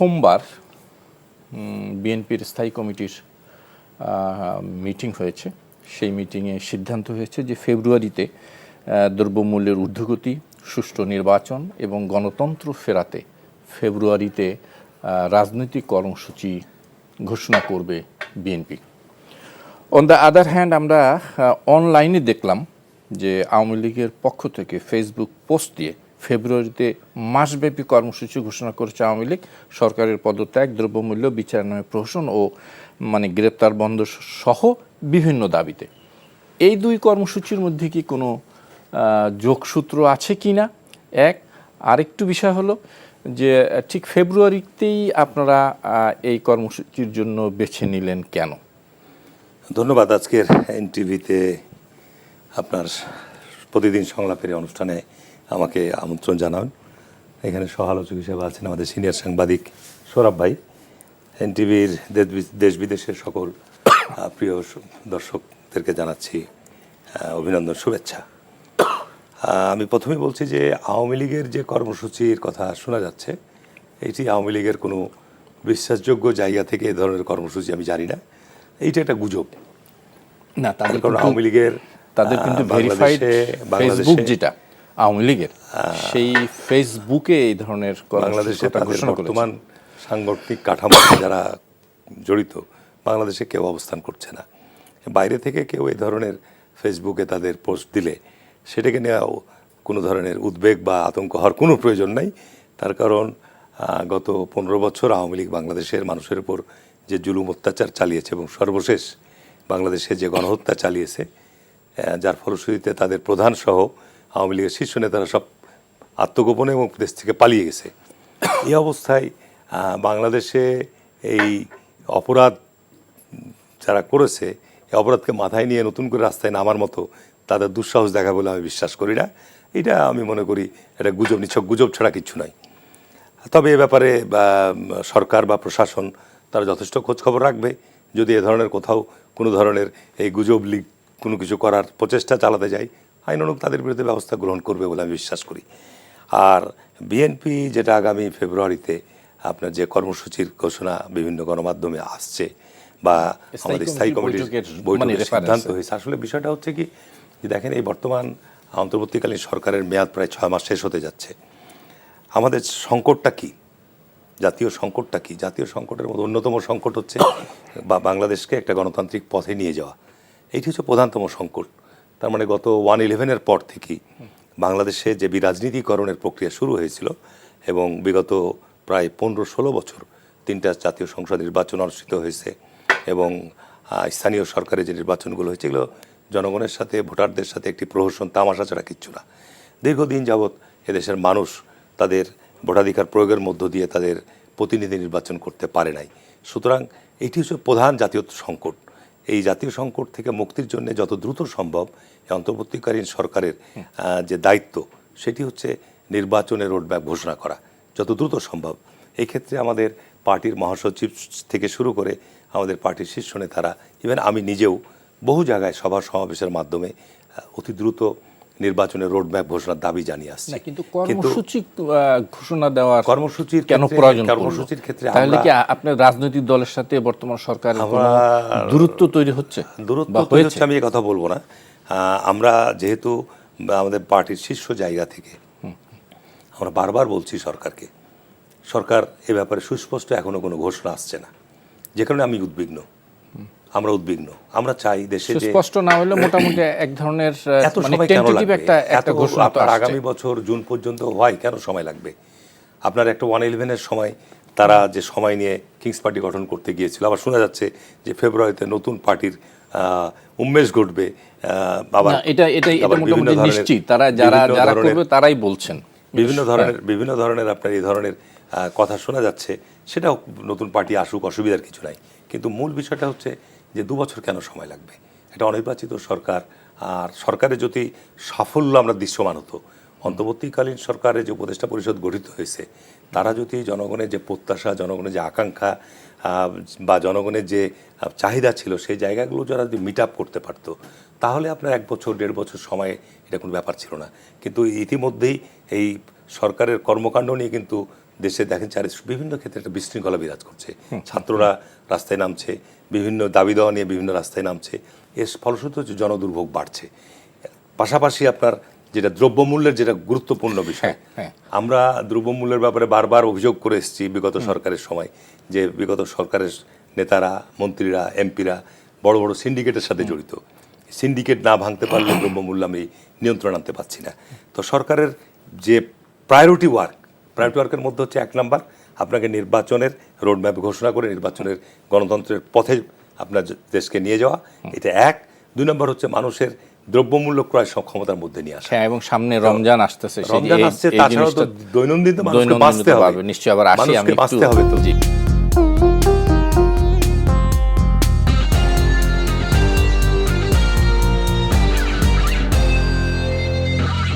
সোমবার বিএনপির স্থায়ী কমিটির মিটিং হয়েছে। সেই মিটিংয়ে সিদ্ধান্ত হয়েছে যে ফেব্রুয়ারিতে দ্রব্যমূল্যের ঊর্ধ্বগতি, সুষ্ঠু নির্বাচন এবং গণতন্ত্র ফেরাতে ফেব্রুয়ারিতে রাজনৈতিক কর্মসূচি ঘোষণা করবে BNP. On the other hand আমরা অনলাইনে দেখলাম যে আওয়ামী লীগের পক্ষ থেকে ফেসবুক পোস্ট দিয়ে ফেব্রুয়ারিতে মাসব্যাপী কর্মসূচি ঘোষণা করেছে আওয়ামী লীগ। সরকারের পদত্যাগ, দ্রব্যমূল্য বিচার নামে প্রহসন ও গ্রেপ্তার বন্ধ সহ বিভিন্ন দাবিতে। এই দুই কর্মসূচির মধ্যে কি কোনো যোগসূত্র আছে কি না? আরেকটু বিষয় হলো যে ঠিক ফেব্রুয়ারিতেই আপনারা এই কর্মসূচির জন্য বেছে নিলেন কেন? ধন্যবাদ। আজকের এনটিভিতে আপনার প্রতিদিন সংলাপের অনুষ্ঠানে আমাকে আমন্ত্রণ জানান। এখানে সহ-আলোচক হিসেবে আছেন আমাদের সিনিয়র সাংবাদিক সৌরভ ভাই। এনটিভির দেশ বিদেশের সকল প্রিয় দর্শকদেরকে জানাচ্ছি অভিনন্দন, শুভেচ্ছা। আমি প্রথমেই বলছি যে আওয়ামী লীগের যে কর্মসূচির কথা শোনা যাচ্ছে, এটি আওয়ামী লীগের কোনো বিশ্বাসযোগ্য জায়গা থেকে এ ধরনের কর্মসূচি আমি জানি না। এইটা একটা গুজব না, তাদের কারণ আওয়ামী লীগের তাদের কিন্তু ভেরিফাইড ফেসবুক যেটা আওয়ামী লীগের, সেই ফেসবুকে এই ধরনের বাংলাদেশে বর্তমান সাংগঠনিক কাঠামো যারা জড়িত বাংলাদেশে কেউ অবস্থান করছে না। বাইরে থেকে কেউ এই ধরনের ফেসবুকে তাদের পোস্ট দিলে সেটাকে নেওয়াও কোনো ধরনের উদ্বেগ বা আতঙ্ক হওয়ার কোনো প্রয়োজন নাই। তার কারণ গত 15 বছর আওয়ামী লীগ বাংলাদেশের মানুষের উপর যে জুলুম অত্যাচার চালিয়েছে এবং সর্বশেষ বাংলাদেশে যে গণহত্যা চালিয়েছে, যার ফলশ্রুতিতে তাদের প্রধান সহ আওয়ামী লীগের শীর্ষ নেতারা সব আত্মগোপনে এবং দেশ থেকে পালিয়ে গেছে। এই অবস্থায় বাংলাদেশে এই অপরাধ যারা করেছে, এই অপরাধকে মাথায় নিয়ে নতুন করে রাস্তায় নামার মতো তাদের দুঃসাহস দেখা বলে আমি বিশ্বাস করি না। এটা আমি মনে করি এটা গুজব, নিছক গুজব ছাড়া কিছু নয়। তবে এ ব্যাপারে সরকার বা প্রশাসন তারা যথেষ্ট খোঁজখবর রাখবে। যদি এ ধরনের কোথাও কোনো ধরনের এই গুজব লিগ কোনো কিছু করার প্রচেষ্টা চালাতে যায়, আইনানুগ তাদের বিরুদ্ধে ব্যবস্থা গ্রহণ করবে বলে আমি বিশ্বাস করি। আর বিএনপি যেটা আগামী ফেব্রুয়ারিতে আপনার যে কর্মসূচির ঘোষণা বিভিন্ন গণমাধ্যমে আসছে বা আমাদের স্থায়ী কমিটির বৈঠকে সিদ্ধান্ত হয়েছে, আসলে বিষয়টা হচ্ছে কি যে দেখেন, এই বর্তমান অন্তর্বর্তীকালীন সরকারের মেয়াদ প্রায় 6 মাস শেষ হতে যাচ্ছে। আমাদের সংকটটা কি, জাতীয় সংকটটা কি? জাতীয় সংকটের মধ্যে অন্যতম সংকট হচ্ছে বাংলাদেশকে একটা গণতান্ত্রিক পথে নিয়ে যাওয়া। এইটি হচ্ছে প্রধানতম সংকট। তার মানে গত 1/11-এর পর থেকেই বাংলাদেশে যে বিরাজনীতিকরণের প্রক্রিয়া শুরু হয়েছিল এবং বিগত প্রায় 15-16 বছর 3টা জাতীয় সংসদ নির্বাচন অনুষ্ঠিত হয়েছে এবং স্থানীয় সরকারের যে নির্বাচনগুলো হয়েছে, এগুলো জনগণের সাথে, ভোটারদের সাথে একটি প্রহসন, তামাশা ছাড়া কিচ্ছু না। দীর্ঘদিন যাবৎ এদেশের মানুষ তাদের ভোটাধিকার প্রয়োগের মধ্য দিয়ে তাদের প্রতিনিধি নির্বাচন করতে পারে নাই। সুতরাং এটি হচ্ছে প্রধান জাতীয় সংকট। এই জাতীয় সংকট থেকে মুক্তির জন্য যত দ্রুত সম্ভব এই অন্তর্বর্তীকালীন সরকারের যে দায়িত্ব, সেটি হচ্ছে নির্বাচনের রোডম্যাপ ঘোষণা করা যত দ্রুত সম্ভব। এই ক্ষেত্রে আমাদের পার্টির মহাসচিব থেকে শুরু করে আমাদের পার্টির শীর্ষ নেতারা, ইভেন আমি নিজেও বহু জায়গায় সভা সমাবেশের মাধ্যমে অতি দ্রুত নির্বাচনের রোডম্যাপ ঘোষণার দাবি জানিয়ে আসছে। কিন্তু কর্মসূচি ঘোষণা দেওয়ার কর্মসূচির কেন প্রয়োজন? কর্মসূচির ক্ষেত্রে তাহলে কি আপনার রাজনৈতিক দলের সাথে বর্তমান সরকারের কোনো দূরত্ব তৈরি হচ্ছে? দূরত্ব তৈরি হচ্ছে আমি এই কথা বলবো না। আমরা যেহেতু আমাদের পার্টির শীর্ষ জায়গা থেকে আমরা বারবার বলছি সরকারকে, সরকার এ ব্যাপারে সুস্পষ্ট এখনো কোনো ঘোষণা আসছে না, যে কারণে আমি উদ্বিগ্ন। আমরা উদ্বিগ্ন। আমরা চাই দেশে যে স্পষ্ট না হলে মোটামুটি এক ধরনের এত সময় কেন লাগবে? একটা ঘোষণা তো আগামী বছর জুন পর্যন্ত হয়, কেন সময় লাগবে? আপনার একটা 1/11-এর সময় তারা যে সময় নিয়ে কিংস পার্টি গঠন করতে গিয়েছিল, আবার শোনা যাচ্ছে যে ফেব্রুয়ারিতে নতুন পার্টির উন্মেষ ঘটবে। আবার এটা মোটামুটি নিশ্চিত, তারা যারা করবে তারাই বলছেন। বিভিন্ন ধরনের আপনার এই ধরনের কথা শোনা যাচ্ছে। সেটাও নতুন পার্টি আসুক, অসুবিধার কিছু নাই। কিন্তু মূল বিষয়টা হচ্ছে যে 2 বছর কেন সময় লাগবে? এটা অনির্বাচিত সরকার, আর সরকারের যদি সাফল্য আমরা দৃশ্যমান হতো, অন্তর্বর্তীকালীন সরকারের যে উপদেষ্টা পরিষদ গঠিত হয়েছে, তারা যদি জনগণের যে প্রত্যাশা, জনগণের যে আকাঙ্ক্ষা বা জনগণের যে চাহিদা ছিল, সেই জায়গাগুলো যারা যদি মিট আপ করতে পারতো, তাহলে আপনার 1 বছর 1.5 বছর সময় এটা কোনো ব্যাপার ছিল না। কিন্তু ইতিমধ্যেই এই সরকারের কর্মকাণ্ড নিয়ে কিন্তু দেশে দেখেন বিভিন্ন ক্ষেত্রে একটা বিশৃঙ্খলা বিরাজ করছে, ছাত্ররা রাস্তায় নামছে, বিভিন্ন দাবি দেওয়া নিয়ে বিভিন্ন রাস্তায় নামছে, এর ফলশ্রুত হচ্ছে জনদুর্ভোগ বাড়ছে। পাশাপাশি আপনার যেটা দ্রব্যমূল্যের যেটা গুরুত্বপূর্ণ বিষয়, আমরা দ্রব্যমূল্যের ব্যাপারে বারবার অভিযোগ করে এসেছি বিগত সরকারের সময়, যে বিগত সরকারের নেতারা, মন্ত্রীরা, এমপিরা বড় বড় সিন্ডিকেটের সাথে জড়িত। সিন্ডিকেট না ভাঙতে পারলে দ্রব্যমূল্য আমি নিয়ন্ত্রণ আনতে পারছি না। তো সরকারের যে প্রায়োরিটি ওয়ার্কের মধ্যে হচ্ছে 1 নাম্বার আপনাকে নির্বাচনের রোডম্যাপ ঘোষণা করে নির্বাচনের গণতন্ত্রের পথে আপনার দেশকে নিয়ে যাওয়া, এটা 1। 2 নম্বর হচ্ছে মানুষের দ্রব্যমূল্য ক্রয় সক্ষমতার মধ্যে নিয়ে আসা। এবং সামনে রমজান আসতেছে, রমজান আসছে, তাছাড়াও তো দৈনন্দিন তো মানুষকে বাঁচতে হবে, নিশ্চয়ই আবার আসি, আমি বাঁচতে হবে তো।